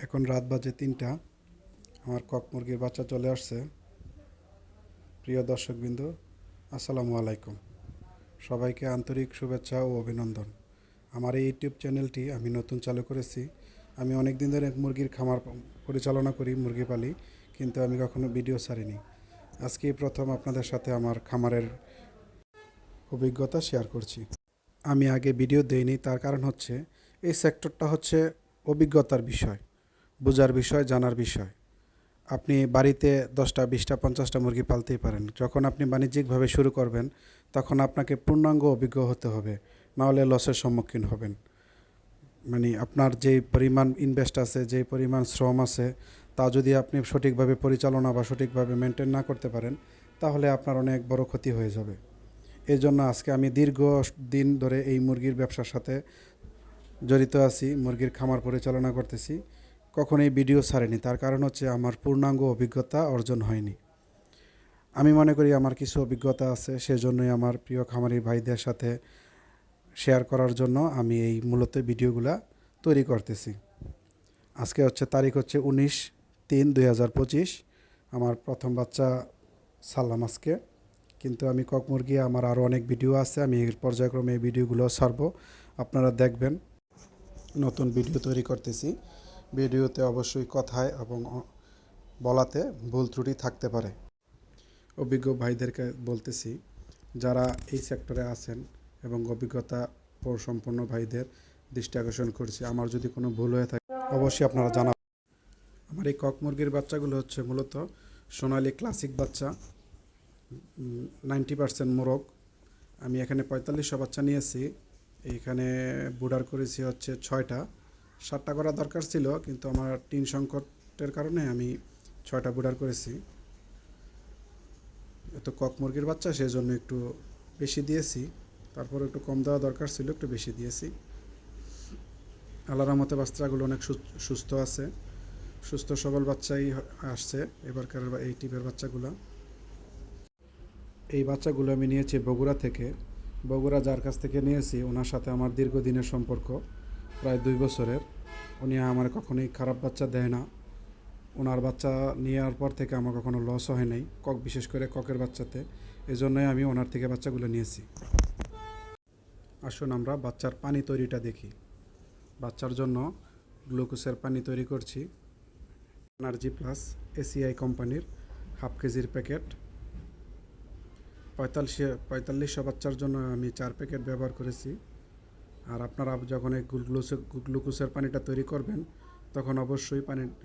এখন রাত বাজে ৩টা। আমার কক মুরগির বাচ্চা চলে আসছে। প্রিয় দর্শকবৃন্দ, আসসালামু আলাইকুম। সবাইকে আন্তরিক শুভেচ্ছা ও অভিনন্দন। আমার এই ইউটিউব চ্যানেলটি আমি নতুন চালু করেছি। আমি অনেক দিন ধরে মুরগির খামার পরিচালনা করি, মুরগি পালি, কিন্তু আমি কখনো ভিডিও ছাড়িনি। আজকেই প্রথম আপনাদের সাথে আমার খামারের অভিজ্ঞতা শেয়ার করছি। আমি আগে ভিডিও দেইনি, তার কারণ হচ্ছে এই সেক্টরটা হচ্ছে অভিজ্ঞতার বিষয়, বোঝার বিষয়, জানার বিষয়। আপনি বাড়িতে 10টা, 20টা, 50টা মুরগি পালতেই পারেন। যখন আপনি বাণিজ্যিকভাবে শুরু করবেন, তখন আপনাকে পূর্ণাঙ্গ অভিজ্ঞ হতে হবে, নাহলে লসের সম্মুখীন হবেন। মানে আপনার যেই পরিমাণ ইনভেস্ট আছে, যেই পরিমাণ শ্রম আছে, তা যদি আপনি সঠিকভাবে পরিচালনা বা সঠিকভাবে মেনটেন না করতে পারেন, তাহলে আপনার অনেক বড় ক্ষতি হয়ে যাবে। এই জন্য আজকে আমি দীর্ঘ দিন ধরে এই মুরগির ব্যবসার সাথে জড়িত আছি, মুরগির খামার পরিচালনা করতেছি। কখনোই ভিডিও ছাড়েনি, তার কারণ হচ্ছে আমার পূর্ণাঙ্গ অভিজ্ঞতা অর্জন হয়নি। আমি মনে করি আমার কিছু অভিজ্ঞতা আছে, সেজন্যই আমার প্রিয় খামারি ভাইদের সাথে শেয়ার করার জন্য আমি এই মূলত ভিডিওগুলা তৈরি করতেছি। আজকে তারিখ হচ্ছে 19/3/2025। আমার প্রথম বাচ্চা ছাড়লাম আজকে। কিন্তু আমি কক মুরগি, আমার আরও অনেক ভিডিও আছে, আমি এর পর্যায়ক্রমে এই ভিডিওগুলো ছাড়বো, আপনারা দেখবেন। নতুন ভিডিও তৈরি করতেছি। ভিডিওতে অবশ্যই কথায় এবং বলাতে ভুল ত্রুটি থাকতে পারে। অভিজ্ঞ ভাইদেরকে বলতেছি, যারা এই সেক্টরে আছেন এবং অভিজ্ঞতা সম্পন্ন ভাইদের দৃষ্টি আকর্ষণ করছি, আমার যদি কোনো ভুল হয়ে থাকে অবশ্যই আপনারা জানাবেন। আমার এই কক মুরগির বাচ্চাগুলো হচ্ছে মূলত সোনালি ক্লাসিক বাচ্চা, 90% মোরগ। আমি এখানে 4500 বাচ্চা নিয়েছি। এইখানে বুডার করেছি হচ্ছে 6টা। 7টা করা দরকার ছিল, কিন্তু আমার টিন সংকটের কারণে আমি 6টা বুডার করেছি। এত কক মুরগির বাচ্চা, সেই জন্য একটু বেশি দিয়েছি। তারপর একটু কম দেওয়া দরকার ছিল, একটু বেশি দিয়েছি। আল্লাহর রহমতে বাচ্চাগুলো অনেক সুস্থ আছে, সুস্থ সবল বাচ্চাই আসছে এবারকার এই টিপের বাচ্চাগুলো। এই বাচ্চাগুলো আমি নিয়েছি বগুড়া থেকে। বগুড়া যার কাছ থেকে নিয়েছি, ওনার সাথে আমার দীর্ঘদিনের সম্পর্ক, প্রায় 2 বছরের। উনি আমার কখনোই খারাপ বাচ্চা দেয় না। ওনার বাচ্চা নেওয়ার পর থেকে আমার কখনো লস হয় নাই, বিশেষ করে ককের বাচ্চাতে। এজন্যই আমি ওনার থেকে বাচ্চাগুলো নিয়েছি। আসুন আমরা বাচ্চার পানি তৈরিটা দেখি। বাচ্চার জন্য গ্লুকোজের পানি তৈরি করছি। এনার্জি প্লাস এসিআই কোম্পানির 1/2 কেজির প্যাকেট। 4500 বাচ্চার জন্য আমি 4 প্যাকেট ব্যবহার করেছি। আর আপনারা যখন এই গ্লুকোজের পানিটা তৈরি করবেন, তখন অবশ্যই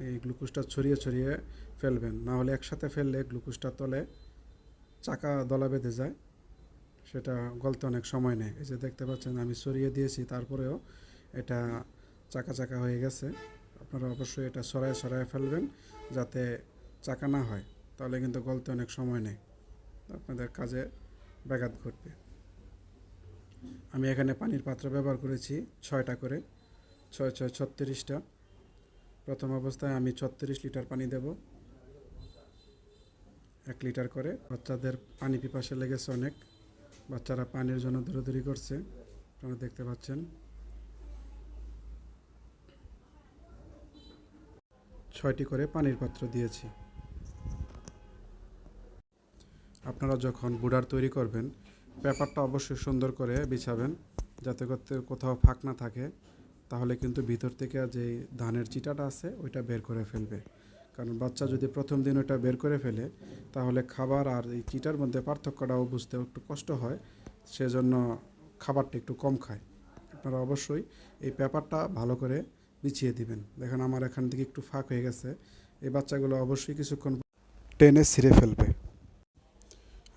এই গ্লুকোজটা ছড়িয়ে ছড়িয়ে ফেলবেন, না হলে একসাথে ফেললে গ্লুকোজটা তলে চাকা দলা বেঁধে যায়, সেটা গলতে অনেক সময় নেয়। এই যে দেখতে পাচ্ছেন আমি ছড়িয়ে দিয়েছি, তারপরেও এটা চাকা চাকা হয়ে গেছে। আপনারা অবশ্যই এটা সরায় সরায় ফেলবেন, যাতে চাকা না হয়, তাহলে কিন্তু গলতে অনেক সময় নেয়, আপনাদের কাজে ব্যাঘাত ঘটবে। আমি এখানে পানির পাত্র ব্যবহার করেছি 6টা করে, 6 6 36টা। প্রথম অবস্থায় আমি 36 লিটার পানি দেব, 1 লিটার করে। বাচ্চাদের পানি পিপাসা লেগেছে অনেক, বাচ্চারা পানির জন্য দৌড়াদৌড়ি করছে, আপনারা দেখতে পাচ্ছেন। 6টি করে পানির পাত্র দিয়েছি। আপনারা যখন বুডার তৈরি করবেন, পেপারটা অবশ্যই সুন্দর করে বিছাবেন, যাতে করতে কোথাও ফাঁক না থাকে, তাহলে কিন্তু ভিতর থেকে যে ধানের চিটাটা আছে ওইটা বের করে ফেলবে। কারণ বাচ্চা যদি প্রথম দিন ওইটা বের করে ফেলে, তাহলে খাবার আর এই চিটার মধ্যে পার্থক্যটাও বুঝতে একটু কষ্ট হয়, সেজন্য খাবারটা একটু কম খায়। আপনারা অবশ্যই এই পেপারটা ভালো করে বিছিয়ে দিবেন। দেখেন আমার এখান থেকে একটু ফাঁক হয়ে গেছে, এই বাচ্চাগুলো অবশ্যই কিছুক্ষণ টেনে ছিঁড়ে ফেলবে।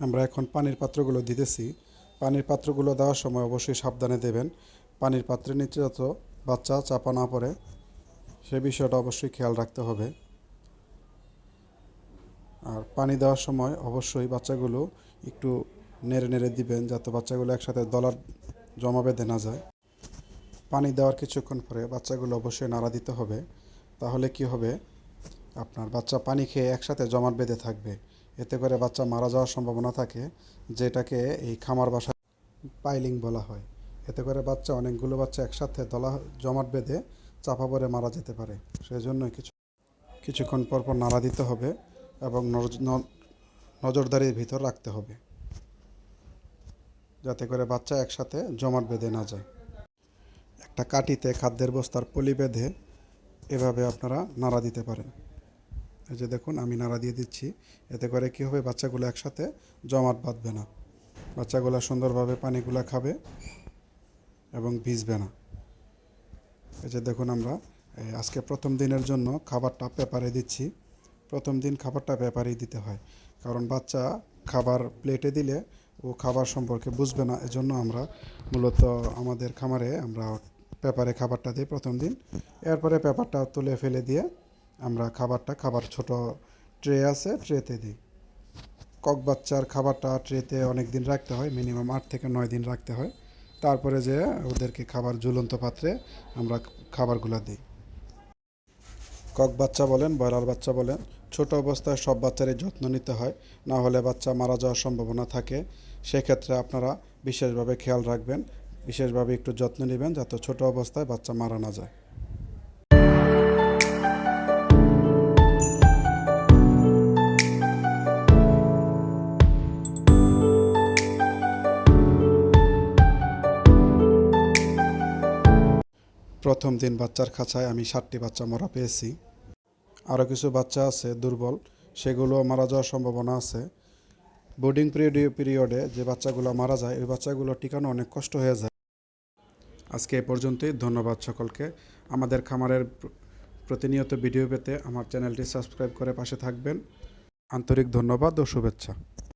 আমরা এখন পানির পাত্রগুলো দিতেছি। পানির পাত্রগুলো দেওয়ার সময় অবশ্যই সাবধানে দেবেন, পানির পাত্রের নিচে যত বাচ্চা চাপা না পড়ে, সে বিষয়টা অবশ্যই খেয়াল রাখতে হবে। আর পানি দেওয়ার সময় অবশ্যই বাচ্চাগুলো একটু নেড়ে নেড়ে দিবেন, যাতে বাচ্চাগুলো একসাথে দলা জমা বেঁধে না যায়। পানি দেওয়ার কিছুক্ষণ পরে বাচ্চাগুলো অবশ্যই নাড়া দিতে হবে, তাহলে কি হবে, আপনার বাচ্চা পানি খেয়ে একসাথে জমাট বেঁধে থাকবে। এতে করে বাচ্চা মারা যাওয়ার সম্ভাবনা থাকে, যেটাকে এই খামার বাসা পাইলিং বলা হয়। এতে করে বাচ্চা, অনেকগুলো বাচ্চা একসাথে জমাট বেঁধে চাপা পড়ে মারা যেতে পারে। সেই জন্য কিছুক্ষণ পর পর নাড়া দিতে হবে এবং নজরদারির ভিতর রাখতে হবে, যাতে করে বাচ্চা একসাথে জমাট বেঁধে না যায়। একটা কাঠিতে খাদ্যের বস্তার পলি বেঁধে এভাবে আপনারা নাড়া দিতে পারেন। এই যে দেখুন, আমি নাড়া দিয়ে দিচ্ছি। এতে করে কী হবে, বাচ্চাগুলো একসাথে জমাট বাঁধবে না, বাচ্চাগুলো সুন্দরভাবে পানিগুলো খাবে এবং ভিজবে না। এই যে দেখুন, আমরা আজকে প্রথম দিনের জন্য খাবারটা পেপারে দিচ্ছি। প্রথম দিন খাবারটা পেপারেই দিতে হয়, কারণ বাচ্চা খাবার প্লেটে দিলে ও খাবার সম্পর্কে বুঝবে না। এজন্য আমরা মূলত আমাদের খামারে আমরা পেপারে খাবারটা দিই প্রথম দিন। এরপরে পেপারটা তুলে ফেলে দিয়ে আমরা খাবার ছোট ট্রে আছে, ট্রেতে দিই। কক বাচ্চার খাবারটা ট্রেতে অনেক দিন রাখতে হয়, মিনিমাম 8 থেকে 9 দিন রাখতে হয়। তারপরে যে ওদেরকে খাবার ঝুলন্ত পাত্রে আমরা খাবারগুলো দিই। কক বাচ্চা বলেন, ব্রয়লার বাচ্চা বলেন, ছোট অবস্থায় সব বাচ্চারই যত্ন নিতে হয়, না হলে বাচ্চা মারা যাওয়ার সম্ভাবনা থাকে। সেক্ষেত্রে আপনারা বিশেষভাবে খেয়াল রাখবেন, বিশেষভাবে একটু যত্ন নেবেন, যাতে ছোট অবস্থায় বাচ্চা মারা না যায়। প্রথম দিন বাচ্চার খাঁচায় আমি 7টি বাচ্চা মরা পেয়েছি। আরও কিছু বাচ্চা আছে দুর্বল, সেগুলো মারা যাওয়ার সম্ভাবনা আছে। বোর্ডিং পিরিয়ডে যে বাচ্চাগুলো মারা যায়, ওই বাচ্চাগুলো টিকানো অনেক কষ্ট হয়ে যায়। আজকে এ পর্যন্তই। ধন্যবাদ সকলকে। আমাদের খামারের প্রতিনিয়ত ভিডিও পেতে আমার চ্যানেলটি সাবস্ক্রাইব করে পাশে থাকবেন। আন্তরিক ধন্যবাদ ও শুভেচ্ছা।